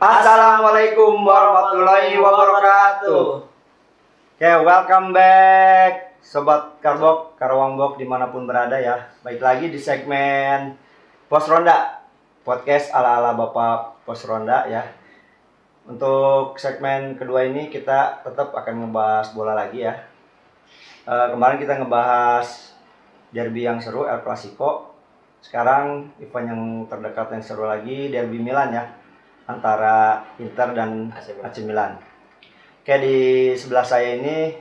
Assalamualaikum warahmatullahi wabarakatuh. Oke, welcome back Sobat Karbok, Karawang dimanapun berada ya. Baik lagi di segmen Pos Ronda, podcast ala-ala Bapak Pos Ronda ya. Untuk segmen kedua ini kita tetap akan ngebahas bola lagi ya. Kemarin kita ngebahas derby yang seru, El Clasico. Sekarang event yang terdekat yang seru lagi, derby Milan ya, antara Inter dan AC Milan. Kayak di sebelah saya ini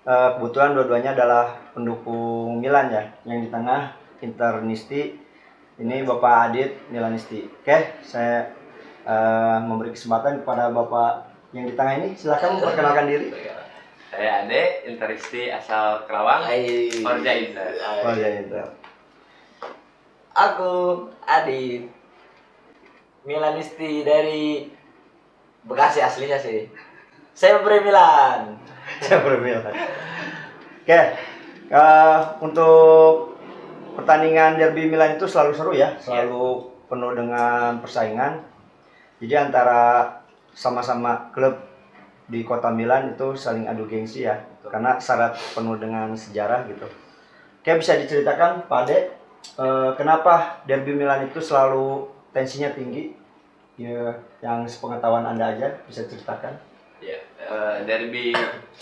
kebetulan dua-duanya adalah pendukung Milan ya. Yang di tengah Internisti, ini Bapak Adit Milanisti. Oke, saya memberi kesempatan kepada Bapak yang di tengah ini. Silakan memperkenalkan diri. Saya Ade, Interisti asal Kerawang, Orja Inter. Orja Inter. Aku Adit, Milanisti dari Bekasi aslinya sih. Sempre Milan. Sempre Milan. Oke, untuk pertandingan derby Milan itu selalu seru ya, selalu penuh dengan persaingan. Jadi antara sama-sama klub di kota Milan itu saling adu gengsi ya, karena syarat penuh dengan sejarah gitu. Oke, bisa diceritakan Pak Ade, kenapa derby Milan itu selalu tensinya tinggi? Ya, yang sepengetahuan Anda aja bisa ceritakan. Ya, derby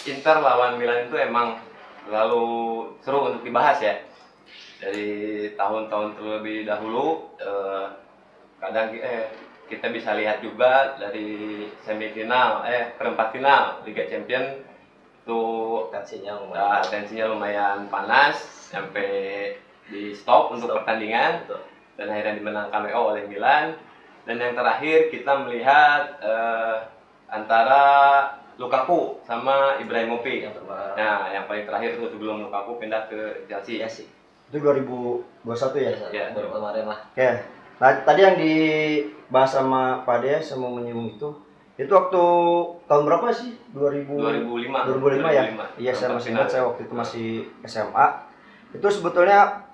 Inter lawan Milan itu emang selalu seru untuk dibahas ya. Dari tahun-tahun terlebih dahulu, kadang kita bisa lihat juga dari semifinal, perempat final Liga Champions itu tensinya lumayan panas sampai di stop untuk pertandingan dan akhirnya dimenangkan WO oleh Milan. Dan yang terakhir kita melihat antara Lukaku sama Ibrahimovic. Nah, yang paling terakhir itu sebelum Lukaku pindah ke Chelsea. Itu 2021 ya? Ya, baru kemarin lah. Oke. Nah, tadi yang dibahas sama Pak Ade, saya mau menyinggung itu waktu tahun berapa sih? 2005 ya? Iya, saya masih ingat, saya waktu itu masih SMA. Itu sebetulnya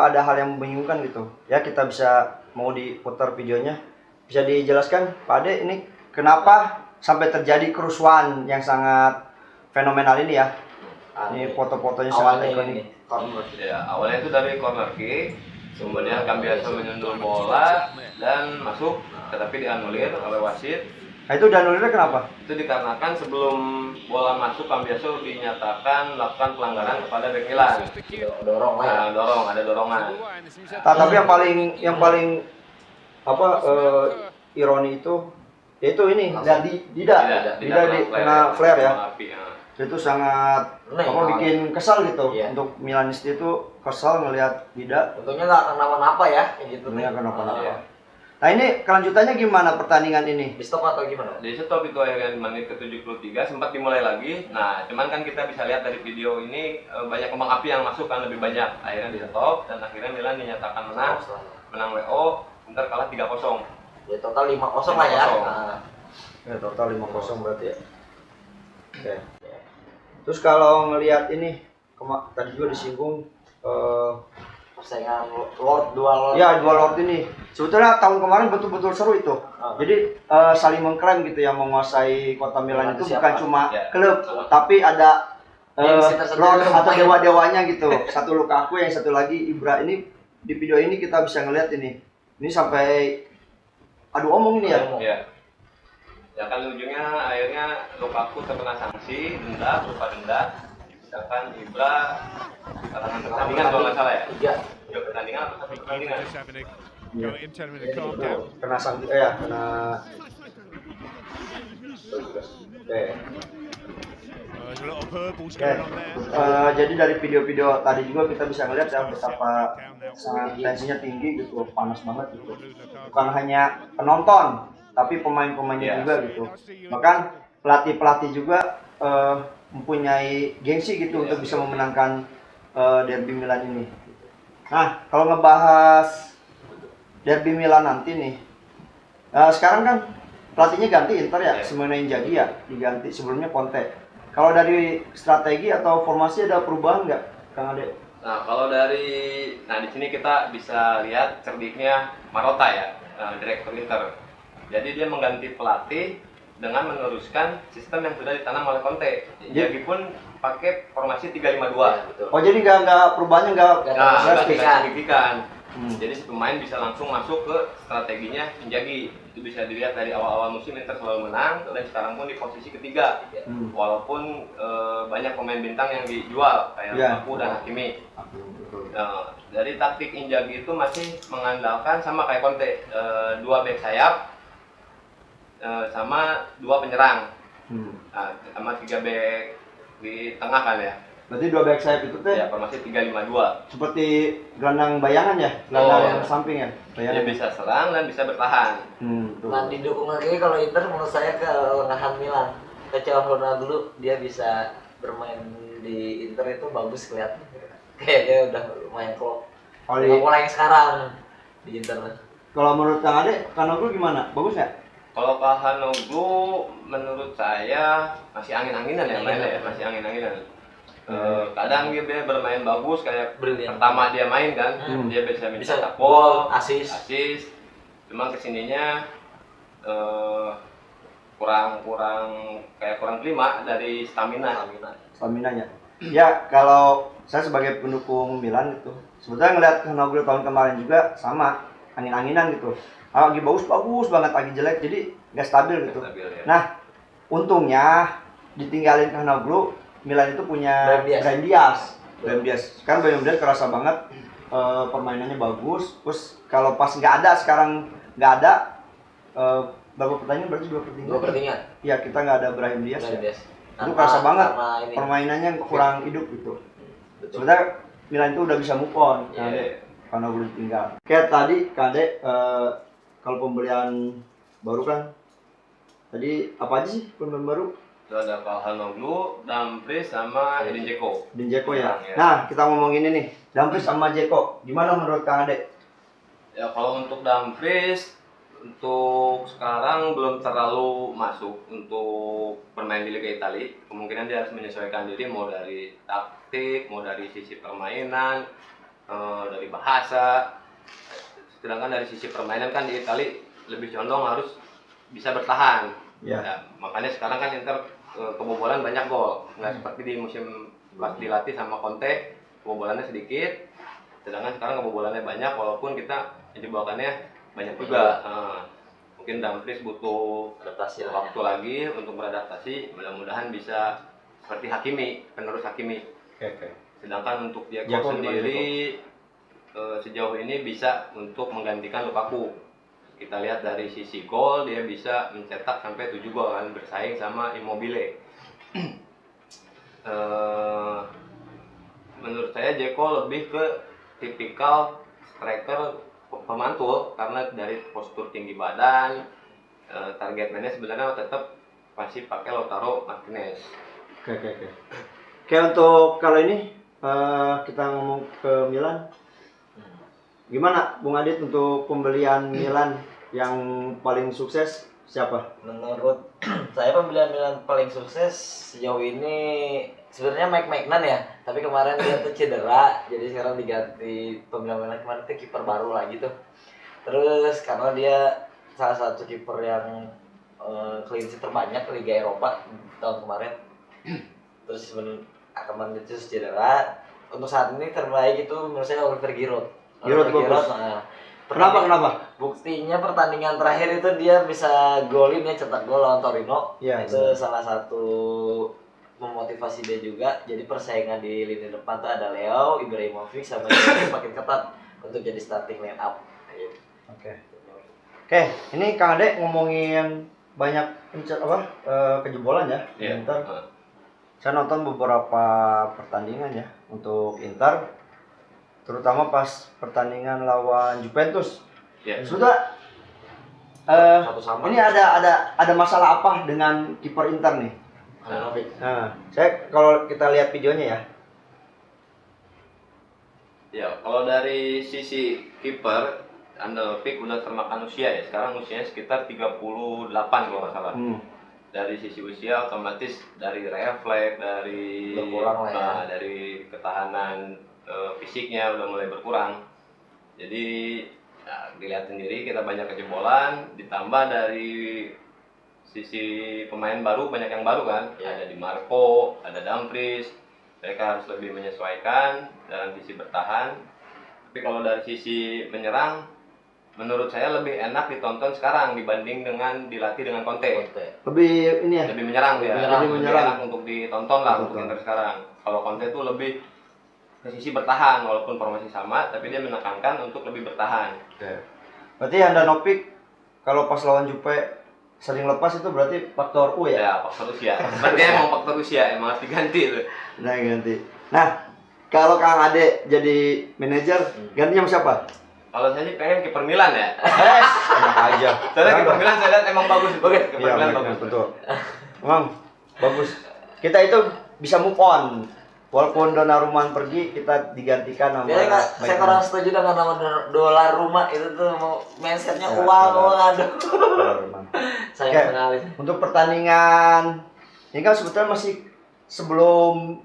ada hal yang membingungkan gitu. Ya, kita bisa mau diputar videonya. Bisa dijelaskan Pak Ade, ini kenapa sampai terjadi kerusuhan yang sangat fenomenal ini ya? Ini foto-fotonya sangat ikonik. Awalnya itu dari corner kick, kemudian Cambiaso menyundul bola dan masuk, tetapi dianulir oleh wasit. Nah, itu dianulirnya kenapa? Itu dikarenakan sebelum bola masuk Cambiaso dinyatakan melakukan pelanggaran kepada bek Milan. Ada dorongan. Tapi yang paling ironi itu yaitu ini Dida kena flare ya. Itu sangat bikin kesal gitu. Untuk Milanisti itu kesal ngelihat Dida. Untungnya nggak kenapa-napa ya, kayak gitu. Untungnya kenapa-napa. Nah, ini kelanjutannya gimana pertandingan ini? Di stop atau gimana? Di stop itu akhirnya di menit ke-73 sempat dimulai lagi. Nah, cuman kan kita bisa lihat dari video ini banyak kembang api yang masuk kan lebih banyak. Akhirnya di stop dan akhirnya Milan dinyatakan menang WO, Inter kalah 3-0. Ya total 5-0 lah ya. Ya total 5-0 berarti ya. Oke. Terus kalau ngelihat ini tadi juga disinggung persaingan dua Lord. Ya, dua Lord ini. Sebetulnya tahun kemarin betul-betul seru itu. Jadi saling mengklaim gitu ya, menguasai kota Milan itu bukan cuma klub, tapi ada Lord atau dewa-dewanya gitu. Satu Lukaku, yang satu lagi Ibra. Ini di video ini kita bisa ngelihat ini. Ini sampai adu omong ini ya. Iya. Ya kan ujungnya akhirnya Lukaku terkena sanksi, berupa denda. Sedangkan Ibra kalangan pertandingan kalau nggak salah ya. Tiga pertandingan atau satu pertandingan. Kena sanksi kena. Jadi dari video-video tadi juga kita bisa ngeliat ya betapa sangat tensinya tinggi gitu, panas banget gitu. Bukan hanya penonton, tapi pemain-pemainnya juga gitu. Bahkan pelatih-pelatih juga mempunyai gengsi gitu untuk bisa memenangkan derby Milan ini. Nah, kalau ngebahas derby Milan nanti nih, sekarang kan pelatihnya ganti Inter ya, Simone Inzaghi ya, diganti, sebelumnya Conte. Kalau dari strategi atau formasi ada perubahan nggak, Kang Ade? Nah, kalau di sini kita bisa lihat cerdiknya Marotta ya, direktur Inter. Jadi dia mengganti pelatih dengan meneruskan sistem yang sudah ditanam oleh Conte. Inzaghi pun pakai formasi 3-5-2. Betul. Oh jadi nggak perubahannya nggak Nah, drastis. nggak signifikan. Hmm. Jadi si pemain bisa langsung masuk ke strateginya Inzaghi. Itu bisa dilihat dari awal-awal musim Inter selalu menang dan sekarang pun di posisi ketiga. Hmm. Walaupun banyak pemain bintang yang dijual kayak Iya. Lukaku dan Hakimi. Betul. Nah, dari taktik Inzaghi itu masih mengandalkan sama kayak Conte, 2 back sayap sama 2 penyerang. Nah, sama 3 back di tengah kan ya. Berarti 2 back sayap itu teh Ya, formasi 3-5-2. seperti gelandang bayangan ya, gelandang Oh, yang samping ya. Dia Bayangan. bisa serang dan bisa bertahan. Betul. Nah didukung lagi kalau Inter menurut saya kelengahan Milan. Kecuali Ronaldo dia bisa bermain di Inter itu bagus kelihatan. Kayaknya udah lumayan klop. Kalau Dengan pola yang sekarang di Inter. kalau menurut Kang Ade, Kanoglu gimana? Bagus nggak? Kalau Calhanoglu menurut saya masih angin-anginan ya mainnya ya, masih angin-anginan. Kadang dia bermain bagus kayak Brilian. pertama dia main kan, dia bisa Bisa mencetak gol, assist. Cuma kesininya kurang prima dari stamina. Staminanya. Ya, kalau saya sebagai pendukung Milan gitu, sebetulnya ngeliat Kanoglu tahun kemarin juga sama, angin-anginan gitu. Lagi bagus banget, lagi jelek, jadi nggak stabil gitu. Stabil, ya. Nah, untungnya ditinggalin Kanoglu, Milan itu punya Brahim Diaz. Brahim Diaz. Sekarang Brahim Diaz kerasa banget, permainannya bagus. Terus kalau pas sekarang nggak ada, berapa pertandingan berarti 2 pertandingan? 2 pertandingan. Iya, kita nggak ada Brahim Diaz. Brahim Ya. Diaz. Itu kerasa banget ini. permainannya kurang hidup gitu. Betul. Sebenarnya Milan itu udah bisa move on Iya. karena belum tinggal. Kayak tadi Kade, kalau pembelian baru kan, tadi apa aja sih pembelian baru? Itu ada Calhanoglu, Dumfries sama Edin Dzeko. Edin Dzeko ya. Ya. Nah, kita ngomongin ini nih, Dumfries sama Dzeko. Gimana menurut Kang Ade? Ya kalau untuk Dumfries untuk sekarang belum terlalu masuk untuk bermain di Liga Italia. Kemungkinan dia harus menyesuaikan diri mau dari taktik, mau dari sisi permainan, dari bahasa. Sedangkan dari sisi permainan kan di Italia lebih condong harus bisa bertahan. Ya. Ya, makanya sekarang kan Inter kebobolan banyak gol. Nggak seperti di musim pas dilatih sama Conte, kebobolannya sedikit. Sedangkan sekarang kebobolannya banyak walaupun kita jebakannya banyak juga. Mungkin Dumfries butuh Adaptasi waktu lagi untuk beradaptasi. Mudah-mudahan bisa seperti Hakimi, penerus Hakimi. Oke. Sedangkan untuk Dzeko Dzeko gimana, sendiri sejauh ini bisa untuk menggantikan Lukaku. Kita lihat dari sisi gol dia bisa mencetak sampai 7 gol kan, bersaing sama Immobile. Menurut saya Dzeko lebih ke tipikal striker pemantul karena dari postur tinggi badan, target mainnya sebenarnya tetap masih pakai Lautaro Martinez. Oke. Oke, untuk kalau ini kita ngomong ke Milan. Gimana Bung Adit untuk pembelian Milan yang paling sukses siapa? Menurut saya pembelian Milan paling sukses sejauh ini sebenarnya Mike Maignan ya, tapi kemarin dia tuh cedera, jadi sekarang diganti pembelian Milan kemarin tuh kiper baru lagi tuh. Terus karena dia salah satu kiper yang clean sheet terbanyak Liga Eropa tahun kemarin. Terus kemarin itu cedera. Untuk saat ini terbaik itu menurut saya Oliver Giroud. Giroud bagus. Nah, Kenapa? buktinya pertandingan terakhir itu dia bisa golin ya, cetak gol lawan Torino. Iya, Itu benar. salah satu memotivasi dia juga. Jadi persaingan di lini depan tuh ada Leo, Ibrahimovic sama dia makin ketat untuk jadi starting line up. Oke, ini Kang Ade ngomongin banyak kejebolan ya di Iya. Inter. Saya nonton beberapa pertandingan ya untuk Inter, terutama pas pertandingan lawan Juventus. Ya. Sudah Satu sama. ini ada masalah apa dengan kiper Inter nih? Handanovic. Nah, kalau kita lihat videonya ya. Ya, kalau dari sisi kiper Handanovic udah termakan usia ya. Sekarang usianya sekitar 38 kalau nggak salah. Dari sisi usia otomatis dari refleks, dari Berkurang lah ya. dari ketahanan fisiknya udah mulai berkurang. Jadi dilihat sendiri kita banyak kejebolan, ditambah dari sisi pemain baru banyak yang baru kan, ada Di Marco, ada Dumfries, mereka harus lebih menyesuaikan dalam sisi bertahan. Tapi kalau dari sisi menyerang, menurut saya lebih enak ditonton sekarang dibanding dengan dilatih dengan Conte. Lebih ini ya. Lebih menyerang dia, Lebih menyerang. enak untuk ditonton lah untuk Inter sekarang. Kalau Conte itu lebih ke sisi bertahan, walaupun formasi sama, tapi dia menekankan untuk lebih bertahan. Berarti Handanovic kalau pas lawan Jupe sering lepas itu berarti faktor U ya? Ya, faktor usia. Berarti emang faktor usia, emang harus diganti itu. Nah, ganti. Nah, kalau Kang Ade jadi manajer, gantinya sama siapa? Kalau saya sih pengen kiper Milan ya. Enak aja. Soalnya kiper Milan saya lihat emang bagus. Kiper Iya, Milan bagus, bagus. betul. Emang bagus. Kita itu bisa move on. Walaupun Donnarumma pergi, kita digantikan sama Jadi saya kurang setuju dengan nama dolar rumah itu tuh mau mindsetnya Ya, uang aduh. Donnarumma. Sayang Oke, sekali. untuk pertandingan ini kan sebetulnya masih sebelum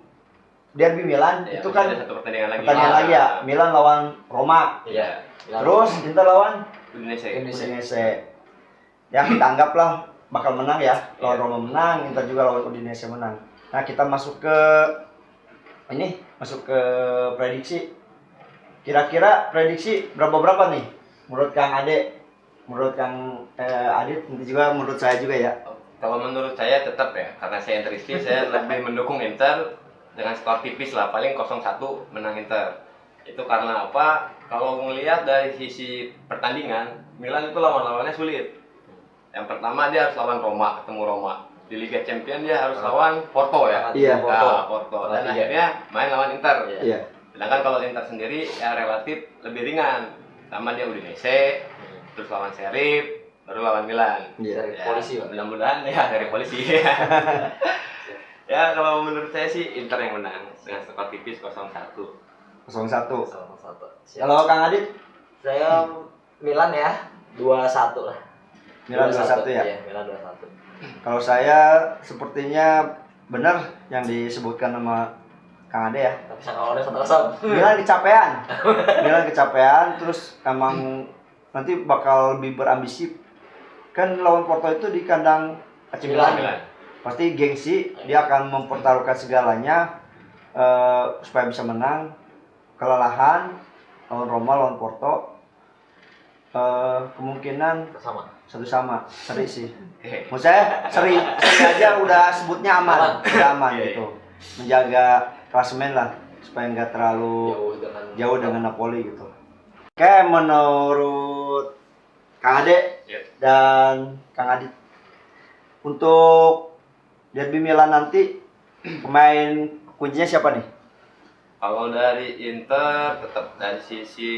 Derby Milan Ya, itu masih kan ada satu pertandingan lagi. lagi ya. Milan lawan Roma. Iya. Terus Inter lawan Indonesia. Udinese. Ya kita anggaplah bakal menang ya. Lawan Roma menang, Inter juga lawan Udinese menang. Nah, kita masuk ke prediksi. Kira-kira prediksi berapa nih? Menurut Kang Ade, menurut Kang Adit, nanti juga menurut saya juga ya. Kalau menurut saya tetap ya, karena saya Interisti, saya lebih mendukung Inter dengan skor tipis lah, paling 0-1 menang Inter. Itu karena apa? Kalau ngelihat dari sisi pertandingan, Milan itu lawan-lawannya sulit. Yang pertama dia harus lawan Roma, ketemu Roma. Di Liga Champions dia harus lawan Porto ya. Iya, Porto. Dan akhirnya main lawan Inter. Iya. Sedangkan kalau Inter sendiri ya relatif lebih ringan. Sama dia Udinese, terus lawan Sheriff, baru lawan Milan. Iya. Dari polisi, Pak. Mudah-mudahan ya dari polisi. Ya kalau menurut saya sih Inter yang menang dengan skor tipis 0-1. 0-1. Sama satu. Kalau Kang Adit, Saya Milan ya 2-1 lah. Milan 2-1 ya. Iya, Milan 2-1. Kalau saya sepertinya benar yang disebutkan sama Kang Ade ya. Tapi sangkawannya 1-0. Milan kecapean, terus emang nanti bakal lebih berambisi. Kan lawan Porto itu di kandang AC Milan. Pasti gengsi, dia akan mempertaruhkan segalanya supaya bisa menang. Kelelahan lawan Roma, lawan Porto, kemungkinan satu sama, seri sih. Menurut saya seri aja udah sebutnya aman, udah aman gitu. Menjaga klasemen lah supaya nggak terlalu jauh dengan Napoli gitu. Oke, menurut Kang Ade dan Kang Adit, untuk Derby Milan nanti pemain kuncinya siapa nih? Kalau dari Inter tetap dari sisi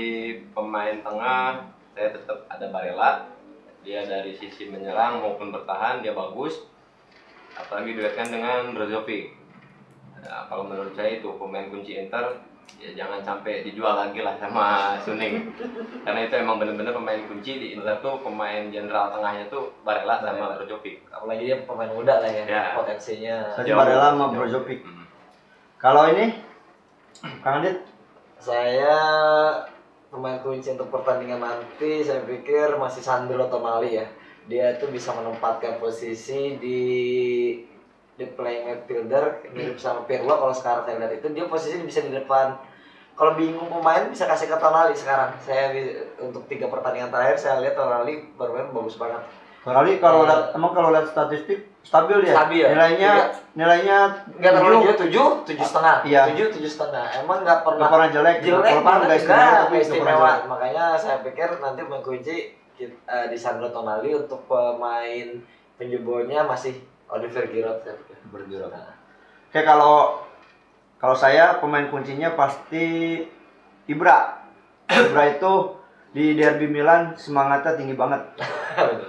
pemain tengah saya tetap ada Barella. Dia dari sisi menyerang maupun bertahan dia bagus. Apalagi duetkan dengan Brozovic. Nah, kalau menurut saya itu pemain kunci Inter ya jangan sampai dijual lagi lah sama Suning. Karena itu emang benar-benar pemain kunci di Inter tuh, pemain jenderal tengahnya tuh Barella sama Brozovic. Apalagi dia pemain muda lah ya, Ya. potensinya. Barella sama Brozovic. Kalau ini Kang Adit? Saya pemain kunci untuk pertandingan nanti saya pikir masih Sandro Tonali ya. Dia tuh bisa menempatkan posisi di playing midfielder mirip sama Pirlo. Kalau sekarang saya lihat itu dia posisi bisa di depan. Kalau bingung pemain bisa kasih ke Tonali sekarang. Saya untuk 3 pertandingan terakhir saya lihat Tonali bermain bagus banget. Tonali kalau lihat statistik stabil dia. Stabil ya? Nilainya Nggak terlalu jauh, 7,5. Iya. 7,5. Emang nggak pernah jelek banget, nggak istimewa, tapi istimewa. Makanya saya pikir nanti pemain kunci di Sandro Tonali. Untuk pemain penjebolnya masih Oliver Giroud saya pikir. Nah. Oke, kalau saya pemain kuncinya pasti Ibra. Ibra itu di Derby Milan semangatnya tinggi banget.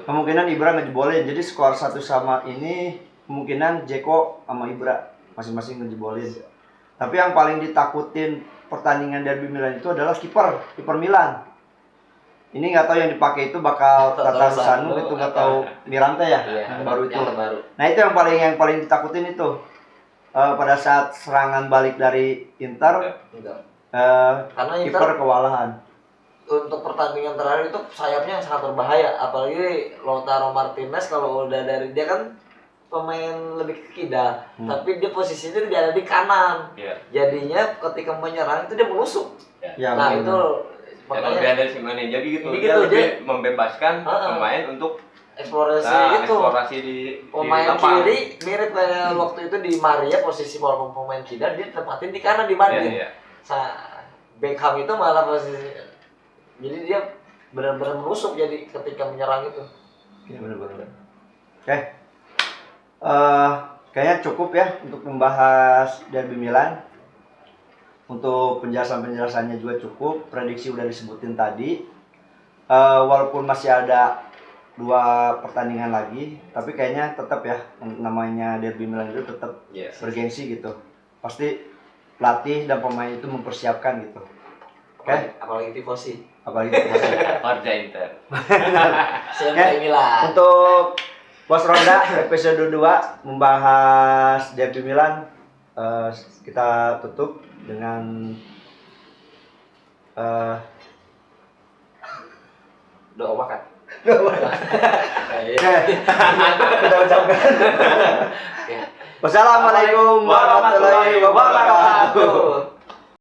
Kemungkinan Ibra ngejebolin. Jadi skor 1 sama ini kemungkinan Dzeko sama Ibra masing-masing ngejebolin. Tapi yang paling ditakutin pertandingan Derby Milan itu adalah kiper Milan. Ini nggak tahu yang dipakai itu bakal Tatarusanu itu nggak tahu Mirante ya, yang baru itu. Nah itu yang paling ditakutin itu pada saat serangan balik dari Inter, Karena Inter kiper kewalahan. untuk pertandingan terakhir itu sayapnya sangat berbahaya, apalagi Lautaro Martinez kalau udah dari dia kan pemain lebih ke kidal, tapi dia posisinya dia ada di kanan. Iya. Jadinya ketika menyerang itu dia menusuk. Ya, Nah, benar. itu Makanya makanya dari Simone jadi gitu. Ini Dia gitu, lebih dia- membebaskan pemain untuk eksplorasi itu. eksplorasi di Pemain lapang. kiri mirip kayak waktu itu di Maria, posisi walaupun pemain kidal dia tempatin di kanan di Madrid. Iya, iya. Beckham itu malah posisi, jadi dia benar-benar menusuk jadi ketika menyerang itu. Ya, benar-benar. Oke. Kayaknya cukup ya untuk membahas Derby Milan. Untuk penjelasan-penjelasannya juga cukup, prediksi udah disebutin tadi. Walaupun masih ada 2 pertandingan lagi, tapi kayaknya tetap ya namanya Derby Milan itu tetap Yes. bergengsi gitu. Pasti pelatih dan pemain itu mempersiapkan gitu. Oke, Apalagi tifosi. apalagi itu masih. Forza Inter. Sempre Milan. Untuk Pos Ronda episode 2 membahas Derby Milan, kita tutup dengan Doa makan. oke, kita ucapkan wassalamualaikum warahmatullahi wabarakatuh.